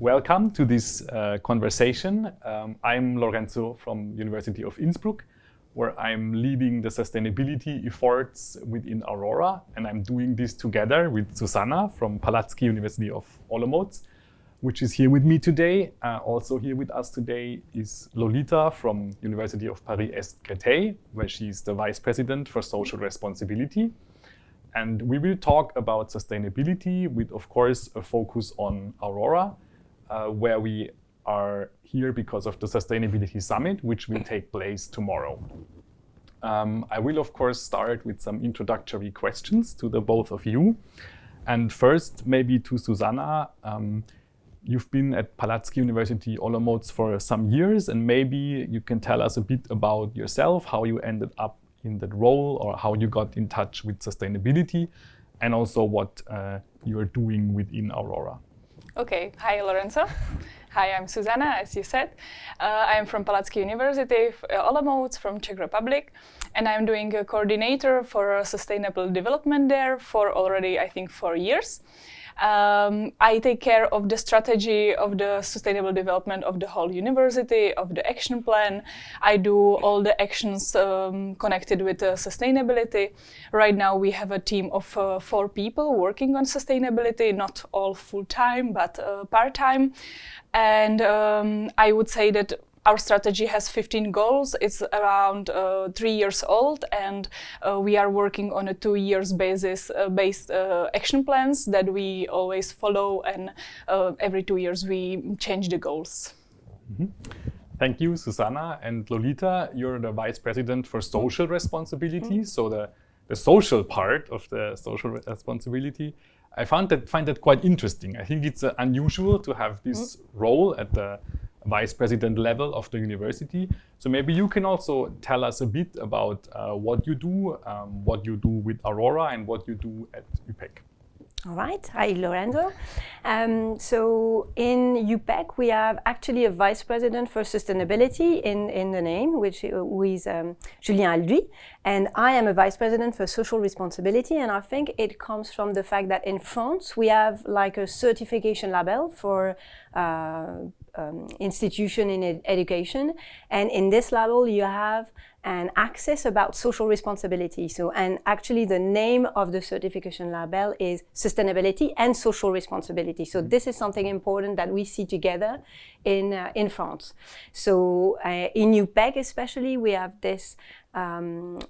welcome to this conversation. I'm Lorenzo from University of Innsbruck, where I'm leading the sustainability efforts within Aurora, and I'm doing this together with Zuzana from Palacký University of Olomouc, which is here with me today. Also here with us today is Lolita from University of Paris-Est, Créteil, where she's the Vice President for Social Responsibility. And we will talk about sustainability with, of course, a focus on Aurora, where we are here because of the Sustainability Summit, which will take place tomorrow. I will, of course, start with some introductory questions to the both of you. And first, maybe to Zuzana. You've been at Palacký University Olomouc for some years, and maybe you can tell us a bit about yourself, how you ended up in that role, or how you got in touch with sustainability, and also what you are doing within Aurora. Okay, hi Lorenzo. Hi, I'm Zuzana, as you said. I'm from Palacký University, Olomouc, from Czech Republic, and I'm doing a coordinator for sustainable development there for already, I think, 4 years. I take care of the strategy of the sustainable development of the whole university, of the action plan. I do all the actions connected with sustainability. Right now we have a team of 4 people working on sustainability, not all full-time, but part-time. And I would say that our strategy has 15 goals. It's around 3 years old, and we are working on a 2 years based action plans that we always follow, and every 2 years we change the goals. Mm-hmm. Thank you, Zuzana. And Lolita, you're the Vice President for Social Responsibility, so the social part of the social responsibility. I find that quite interesting. I think it's unusual to have this role at the Vice President level of the university. So maybe you can also tell us a bit about what you do with Aurora, and what you do at UPEC. All right. Hi, Lorenzo. So in UPEC, we have actually a Vice President for Sustainability in the name, which is Julien Alduy. And I am a Vice President for Social Responsibility. And I think it comes from the fact that in France, we have like a certification label for institution in education. And in this label, you have an access about social responsibility. So, and actually the name of the certification label is Sustainability and Social Responsibility. So this is something important that we see together in France. So in UPEC especially, we have this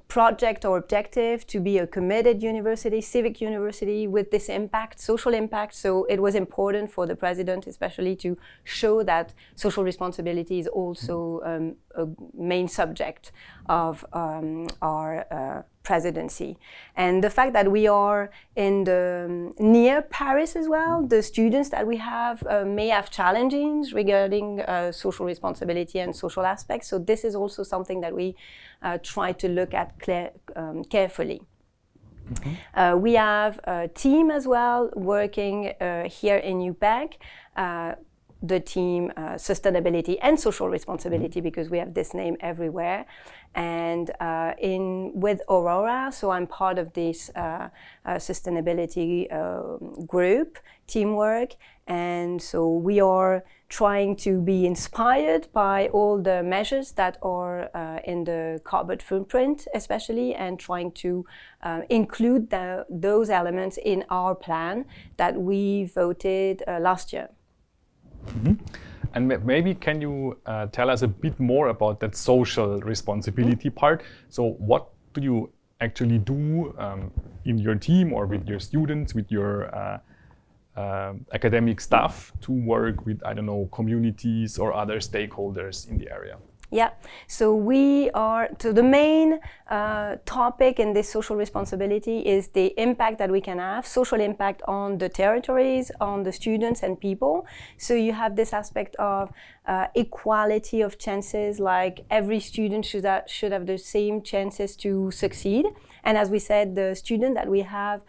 project or objective to be a committed university, civic university with this impact, social impact. So it was important for the president especially to show that social responsibility is also a main subject of our presidency. And the fact that we are in the near Paris as well, the students that we have may have challenges regarding social responsibility and social aspects. So this is also something that we try to look at carefully. Mm-hmm. We have a team as well working here in UPEC. The team Sustainability and Social Responsibility, because we have this name everywhere. And with Aurora, so I'm part of this sustainability group, teamwork. And so we are trying to be inspired by all the measures that are in the carbon footprint especially, and trying to include those elements in our plan that we voted last year. Mm-hmm. And maybe can you tell us a bit more about that social responsibility part? So what do you actually do in your team, or with your students, with your academic staff, to work with, I don't know, communities or other stakeholders in the area? Yeah, so the main topic in this social responsibility is the impact that we can have, social impact on the territories, on the students and people. So you have this aspect of equality of chances, like every student should have the same chances to succeed. And as we said, the student that we have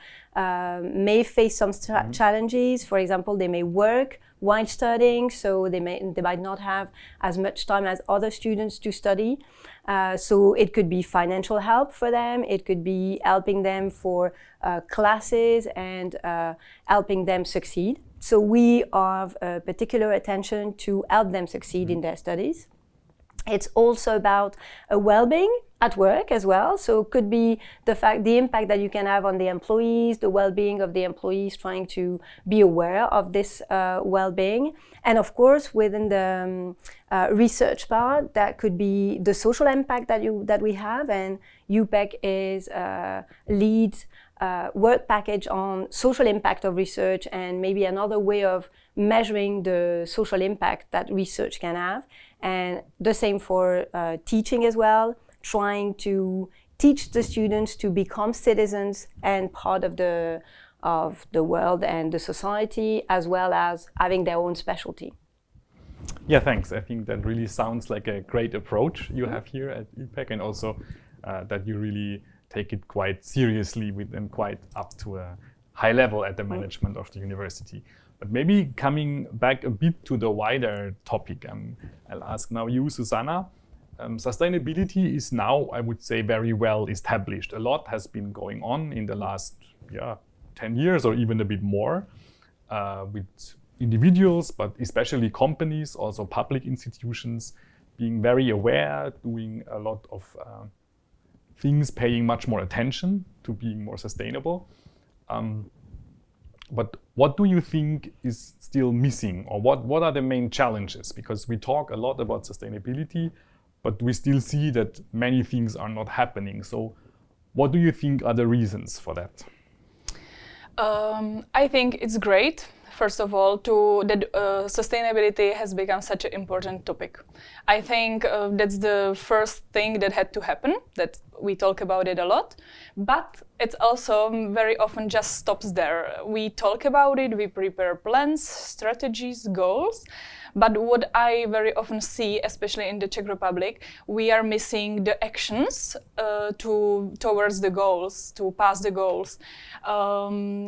may face some challenges. For example, they may work while studying, so they might not have as much time as other students to study. So it could be financial help for them, it could be helping them for classes and helping them succeed. So we have particular attention to help them succeed in their studies. It's also about a well-being at work as well. So it could be the impact that you can have on the employees, the well-being of the employees, trying to be aware of this well-being. And of course, within the research part, that could be the social impact that we have. And UPEC is leads work package on social impact of research, and maybe another way of measuring the social impact that research can have. And the same for teaching as well, trying to teach the students to become citizens and part of the world and the society, as well as having their own specialty. Yeah, thanks. I think that really sounds like a great approach you have here at UPEC, and also that you really take it quite seriously and quite up to a high level at the management of the university. But maybe coming back a bit to the wider topic, I'll ask now you, Zuzana. Sustainability is now, I would say, very well established. A lot has been going on in the last 10 years or even a bit more with individuals, but especially companies, also public institutions, being very aware, doing a lot of things, paying much more attention to being more sustainable. But what do you think is still missing, or what are the main challenges? Because we talk a lot about sustainability, but we still see that many things are not happening. So what do you think are the reasons for that? I think it's great, first of all, that sustainability has become such an important topic. I think that's the first thing that had to happen, that we talk about it a lot, but it also very often just stops there. We talk about it, we prepare plans, strategies, goals, but what I very often see, especially in the Czech Republic, we are missing the actions towards the goals, to pass the goals.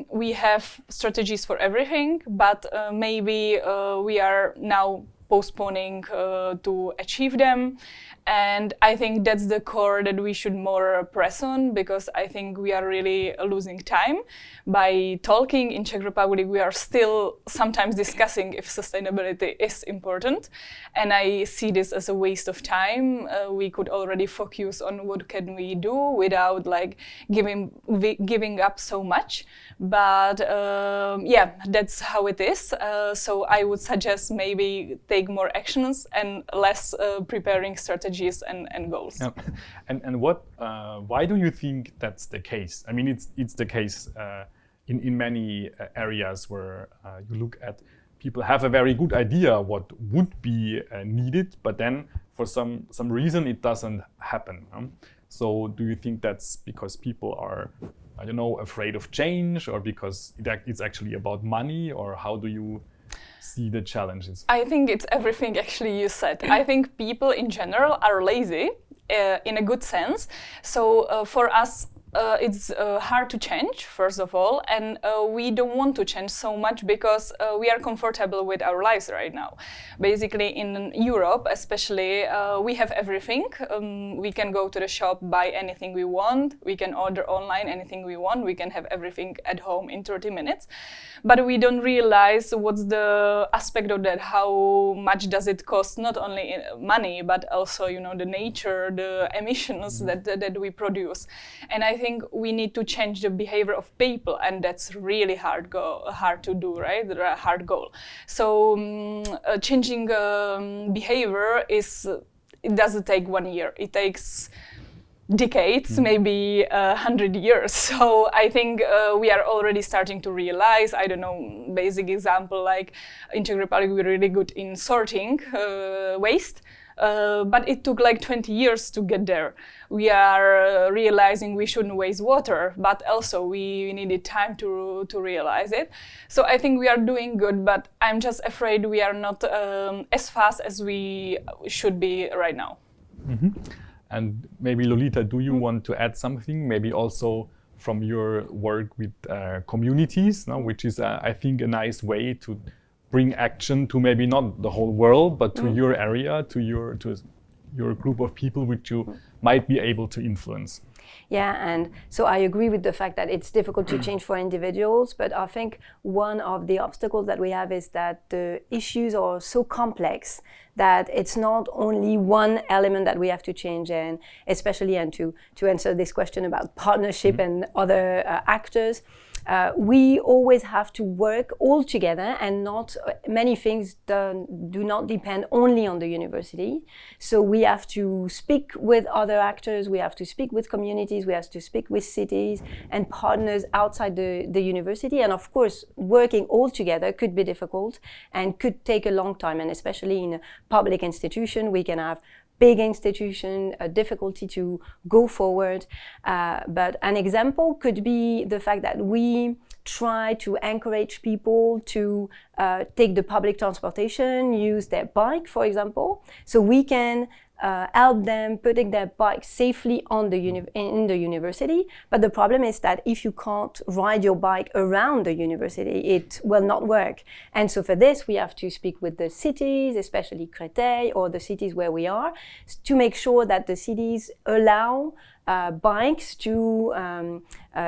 We have strategies for everything, but maybe we are now postponing to achieve them. And I think that's the core that we should more press on, because I think we are really losing time. By talking in Czech Republic, we are still sometimes discussing if sustainability is important. And I see this as a waste of time. We could already focus on what can we do without like giving up so much. But yeah, that's how it is. So I would suggest maybe take more actions and less preparing strategies and goals. Yeah. And what? Why do you think that's the case? I mean, it's the case in many areas where you look at people have a very good idea what would be needed, but then for some reason it doesn't happen. So do you think that's because people are, I don't know, afraid of change, or because it's actually about money, or how do you see the challenges? I think it's everything actually you said. I think people in general are lazy in a good sense. So for us, it's hard to change, first of all, and we don't want to change so much because we are comfortable with our lives right now. Basically, in Europe, especially, we have everything. We can go to the shop, buy anything we want. We can order online anything we want. We can have everything at home in 30 minutes. But we don't realize what's the aspect of that, how much does it cost, not only money, but also, you know, the nature, the emissions that we produce. And I think we need to change the behavior of people, and that's really hard to do, right? A hard goal. So changing behavior it doesn't take 1 year. It takes decades, maybe 100 years. So I think we are already starting to realize, I don't know, basic example, like in Czech Republic, we're really good in sorting waste. But it took like 20 years to get there. We are realizing we shouldn't waste water, but also we needed time to realize it. So I think we are doing good, but I'm just afraid we are not as fast as we should be right now. Mm-hmm. And maybe Lolita, do you want to add something? Maybe also from your work with communities, no? Which is, I think, a nice way to bring action to maybe not the whole world, but to your area, to your group of people which you might be able to influence. Yeah, and so I agree with the fact that it's difficult to change for individuals, but I think one of the obstacles that we have is that the issues are so complex that it's not only one element that we have to change, and especially, and to answer this question about partnership and other actors, we always have to work all together, and not many things do not depend only on the university. So we have to speak with other actors, we have to speak with communities, we have to speak with cities and partners outside the university. And of course, working all together could be difficult and could take a long time, and especially in a public institution, we can have big institution, a difficulty to go forward. But an example could be the fact that we try to encourage people to take the public transportation, use their bike, for example. So we can help them putting their bike safely on in the university. But the problem is that if you can't ride your bike around the university, it will not work. And so for this, we have to speak with the cities, especially Créteil or the cities where we are, to make sure that the cities allow bikes to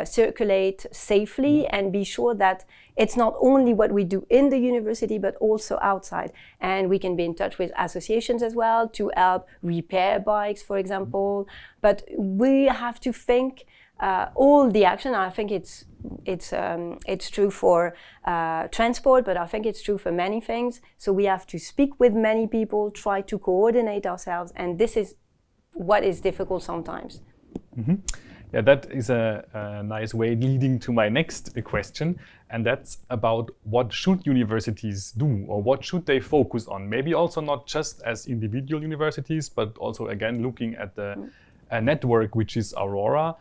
circulate safely, and be sure that it's not only what we do in the university, but also outside. And we can be in touch with associations as well to help repair bikes, for example. But we have to think all the action. I think it's true for transport, but I think it's true for many things. So we have to speak with many people, try to coordinate ourselves, and this is what is difficult sometimes. Mm-hmm. Yeah, that is a nice way leading to my next question, and that's about what should universities do, or what should they focus on? Maybe also not just as individual universities, but also again looking at the network, which is Aurora.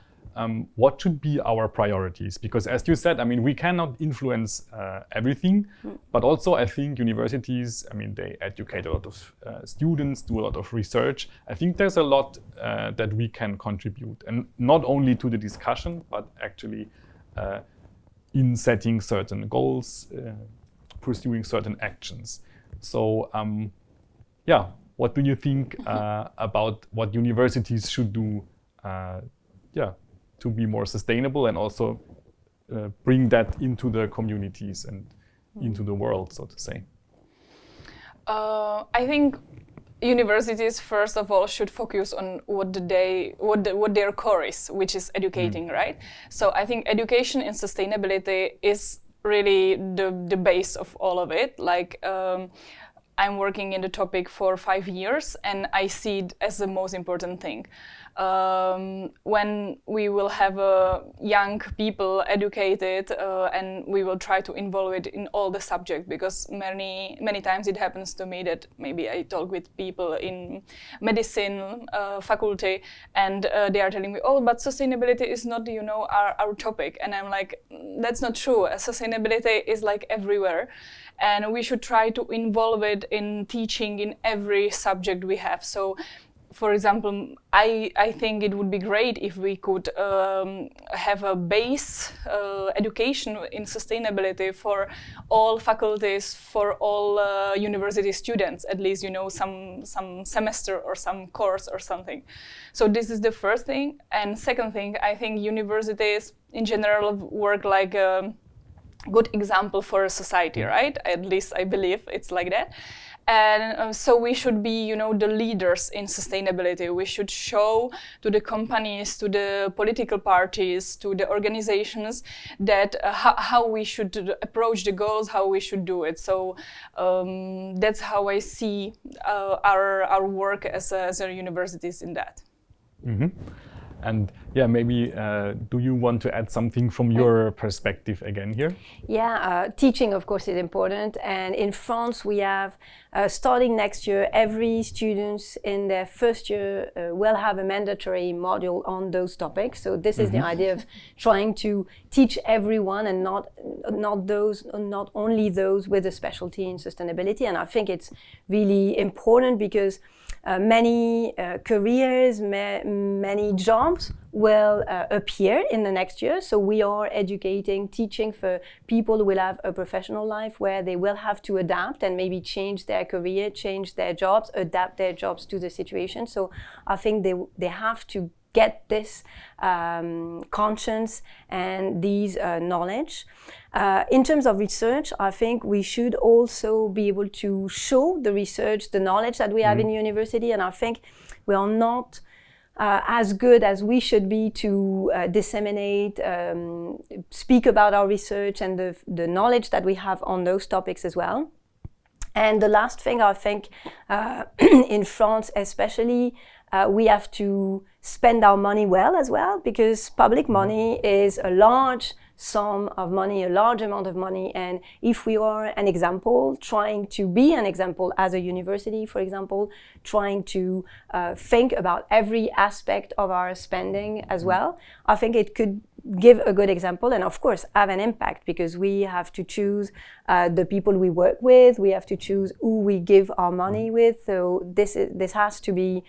What should be our priorities? Because as you said, I mean, we cannot influence everything, but also I think universities, I mean, they educate a lot of students, do a lot of research. I think there's a lot that we can contribute, and not only to the discussion, but actually in setting certain goals, pursuing certain actions. So yeah, what do you think about what universities should do to be more sustainable, and also bring that into the communities and into the world, so to say? I think universities, first of all, should focus on what their core is, which is educating, right? So I think education and sustainability is really the base of all of it. Like, I'm working in the topic for 5 years, and I see it as the most important thing. When we will have young people educated, and we will try to involve it in all the subjects, because many times it happens to me that maybe I talk with people in medicine faculty, and they are telling me, oh, but sustainability is not, our topic. And I'm like, that's not true. Sustainability is like everywhere. And we should try to involve it in teaching in every subject we have. So, for example, I think it would be great if we could have a base education in sustainability for all faculties, for all university students, at least, some semester or some course or something. So this is the first thing. And second thing, I think universities in general work like good example for a society, right? At least I believe it's like that. And so we should be, the leaders in sustainability. We should show to the companies, to the political parties, to the organizations that how we should approach the goals, how we should do it. So that's how I see our work as a universities in that. Mm-hmm. And yeah, maybe do you want to add something from your perspective again here? Yeah, teaching, of course, is important. And in France, we have, starting next year, every student in their first year will have a mandatory module on those topics. So this is the idea of trying to teach everyone, and not only those with a specialty in sustainability. And I think it's really important, because many careers, many jobs will appear in the next year. So we are educating, teaching for people who will have a professional life where they will have to adapt and maybe change their career, change their jobs, adapt their jobs to the situation. So I think they have to get this conscience and these knowledge. In terms of research, I think we should also be able to show the research, the knowledge that we have in university, and I think we are not as good as we should be to disseminate, speak about our research and the knowledge that we have on those topics as well. And the last thing, I think, in France especially, we have to spend our money well as well, because public money is a large sum of money, a large amount of money, and if we are an example, trying to be an example as a university, for example, trying to think about every aspect of our spending as well, I think it could give a good example and of course have an impact, because we have to choose the people we work with, we have to choose who we give our money with, so this has to be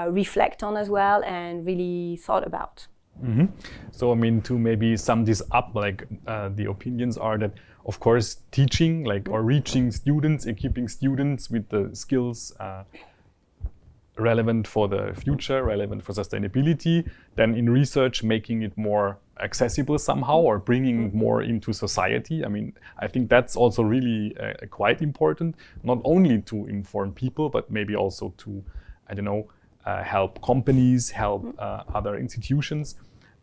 reflected on as well and really thought about. Mm-hmm. So I mean, to maybe sum this up, like the opinions are that of course teaching, like, or reaching students, equipping students with the skills relevant for the future, relevant for sustainability, then in research making it more accessible somehow, or bringing more into society. I mean, I think that's also really quite important, not only to inform people, but maybe also to, I don't know, help companies, help other institutions.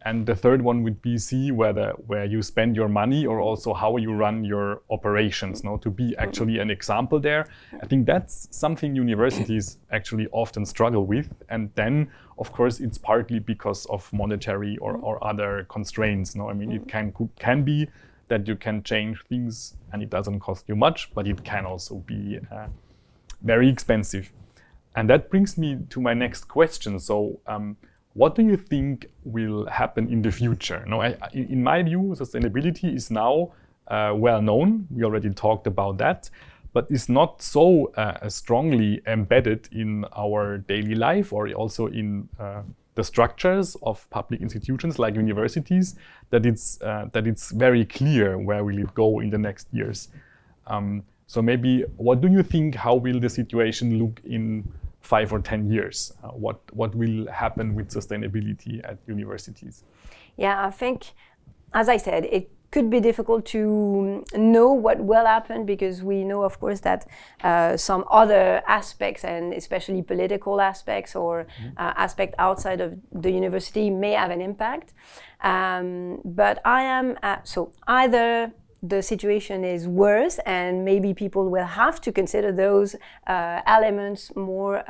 And the third one would be see where you spend your money, or also how you run your operations, no? To be actually an example there. I think that's something universities actually often struggle with. And then, of course, it's partly because of monetary or other constraints. No, I mean, it can be that you can change things and it doesn't cost you much, but it can also be very expensive. And that brings me to my next question. So, what do you think will happen in the future? No, in my view, sustainability is now well known. We already talked about that, but it's not so strongly embedded in our daily life, or also in the structures of public institutions like universities, that it's very clear where will it go in the next years. So maybe, what do you think? How will the situation look in 5 or 10 years? What will happen with sustainability at universities? Yeah, I think, as I said, it could be difficult to know what will happen, because we know, of course, that some other aspects, and especially political aspects or aspects outside of the university, may have an impact. But so either the situation is worse and maybe people will have to consider those elements more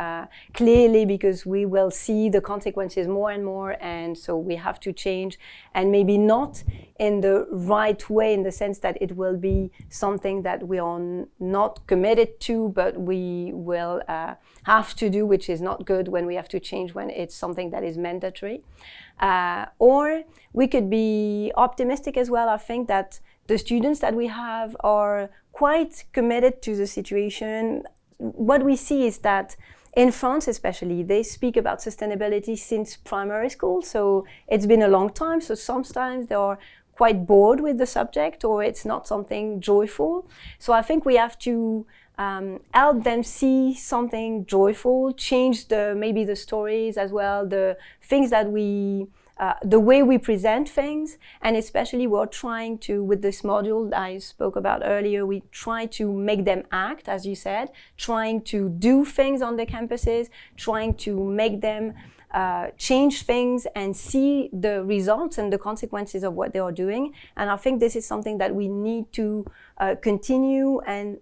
clearly, because we will see the consequences more and more, and so we have to change, and maybe not in the right way, in the sense that it will be something that we are not committed to, but we will have to do, which is not good when we have to change, when it's something that is mandatory. Or we could be optimistic as well. I think that the students that we have are quite committed to the situation. What we see is that in France especially, they speak about sustainability since primary school, so it's been a long time, so sometimes they are quite bored with the subject, or it's not something joyful. So I think we have to help them see something joyful, change maybe the stories as well, the things that the way we present things, and especially we're trying to, with this module I spoke about earlier, we try to make them act, as you said, trying to do things on the campuses, trying to make them change things and see the results and the consequences of what they are doing. And I think this is something that we need to continue and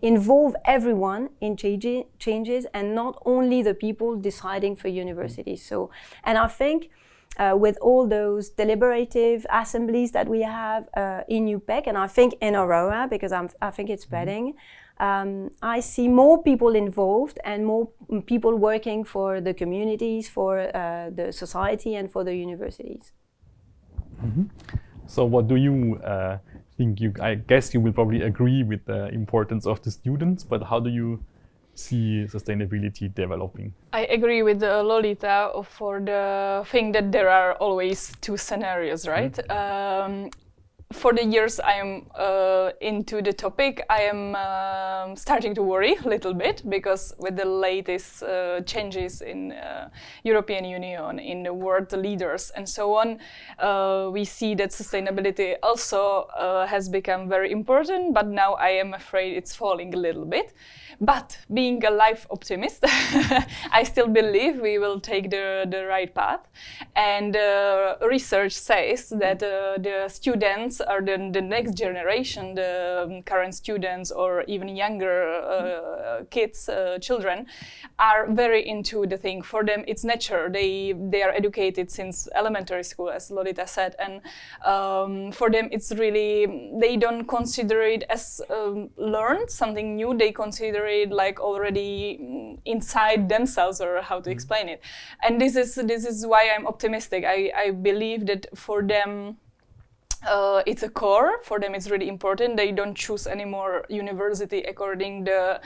involve everyone in changes, and not only the people deciding for universities. So, and I think with all those deliberative assemblies that we have in UPEC, and I think in Aurora, because I think it's spreading, I see more people involved and more people working for the communities, for the society, and for the universities. Mm-hmm. So what do you think? I guess you will probably agree with the importance of the students, but how do you see sustainability developing? I agree with Lolita for the thing that there are always two scenarios, right? for the years I am into the topic, I am starting to worry a little bit, because with the latest changes in European Union, in the world leaders and so on, we see that sustainability also has become very important, but now I am afraid it's falling a little bit. But being a life optimist, I still believe we will take the right path. And research says that the students or the next generation, the current students or even younger kids, children, are very into the thing. For them, it's nature. They are educated since elementary school, as Lolita said, and for them, it's really, they don't consider it as learned, something new. They consider it like already inside themselves, or how to explain it. And this is why I'm optimistic. I believe that for them, it's a core. For them, it's really important. They don't choose anymore university according the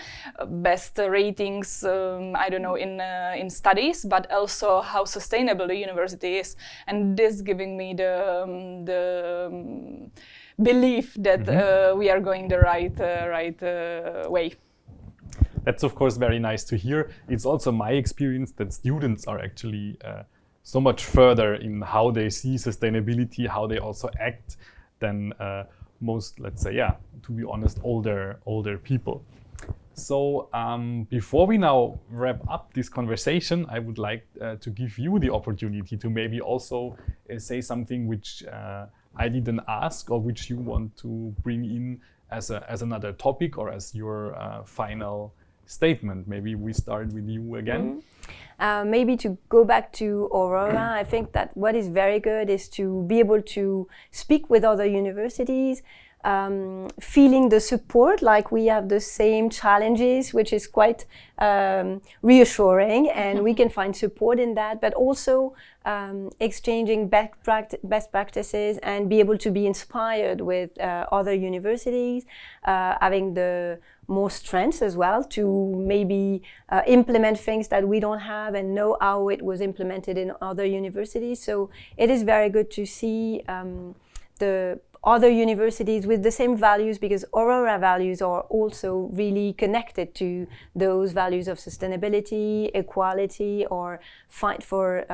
best ratings, I don't know, in studies, but also how sustainable the university is. And this giving me the belief that we are going the right way. That's of course very nice to hear. It's also my experience that students are actually so much further in how they see sustainability, how they also act than most, let's say, to be honest, older people. So before we now wrap up this conversation, I would like to give you the opportunity to maybe also say something which I didn't ask, or which you want to bring in as another topic, or as your final statement. Maybe we start with you again. Maybe to go back to Aurora, I think that what is very good is to be able to speak with other universities, feeling the support, like we have the same challenges, which is quite reassuring, and we can find support in that, but also exchanging best practices and be able to be inspired with other universities, having the more strengths as well to maybe implement things that we don't have and know how it was implemented in other universities. So it is very good to see the other universities with the same values, because Aurora values are also really connected to those values of sustainability, equality, or fight for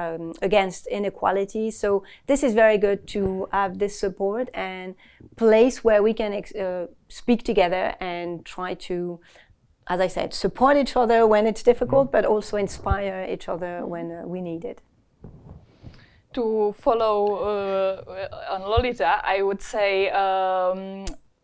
against inequality. So this is very good to have this support and place where we can speak together and try to, as I said, support each other when it's difficult, but also inspire each other when we need it. To follow on Lolita, I would say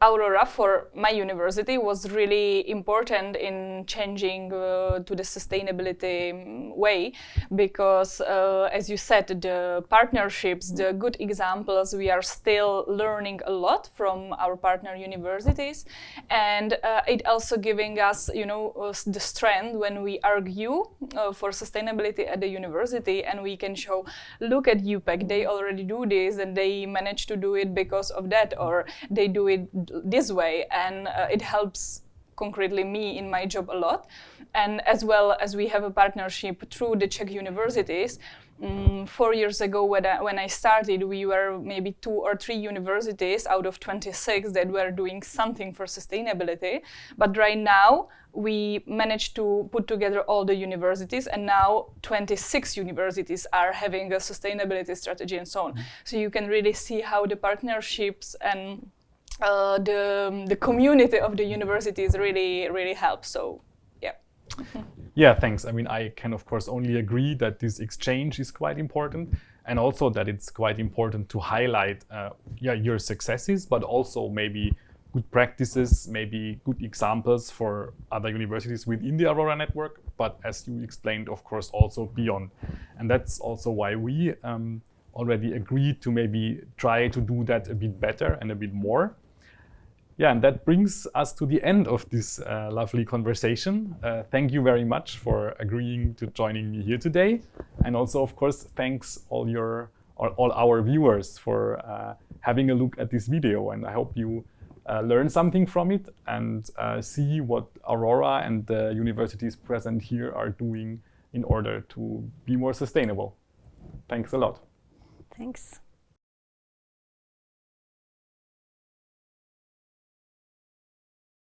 Aurora for my university was really important in changing to the sustainability way, because as you said, the partnerships, the good examples, we are still learning a lot from our partner universities, and it also giving us, you know, the strength when we argue for sustainability at the university, and we can show, look at UPEC, they already do this and they managed to do it because of that, or they do it this way, and it helps concretely me in my job a lot. And as well as we have a partnership through the Czech universities. 4 years ago when I started, we were maybe 2 or 3 universities out of 26 that were doing something for sustainability. But right now we managed to put together all the universities, and now 26 universities are having a sustainability strategy and so on. So you can really see how the partnerships and the community of the universities really helps. So, yeah. Yeah, thanks. I mean, I can of course only agree that this exchange is quite important, and also that it's quite important to highlight your successes, but also maybe good practices, maybe good examples for other universities within the Aurora network, but as you explained, of course, also beyond. And that's also why we already agreed to maybe try to do that a bit better and a bit more. Yeah, and that brings us to the end of this lovely conversation. Thank you very much for agreeing to joining me here today. And also, of course, thanks all our viewers for having a look at this video. And I hope you learn something from it and see what Aurora and the universities present here are doing in order to be more sustainable. Thanks a lot. Thanks.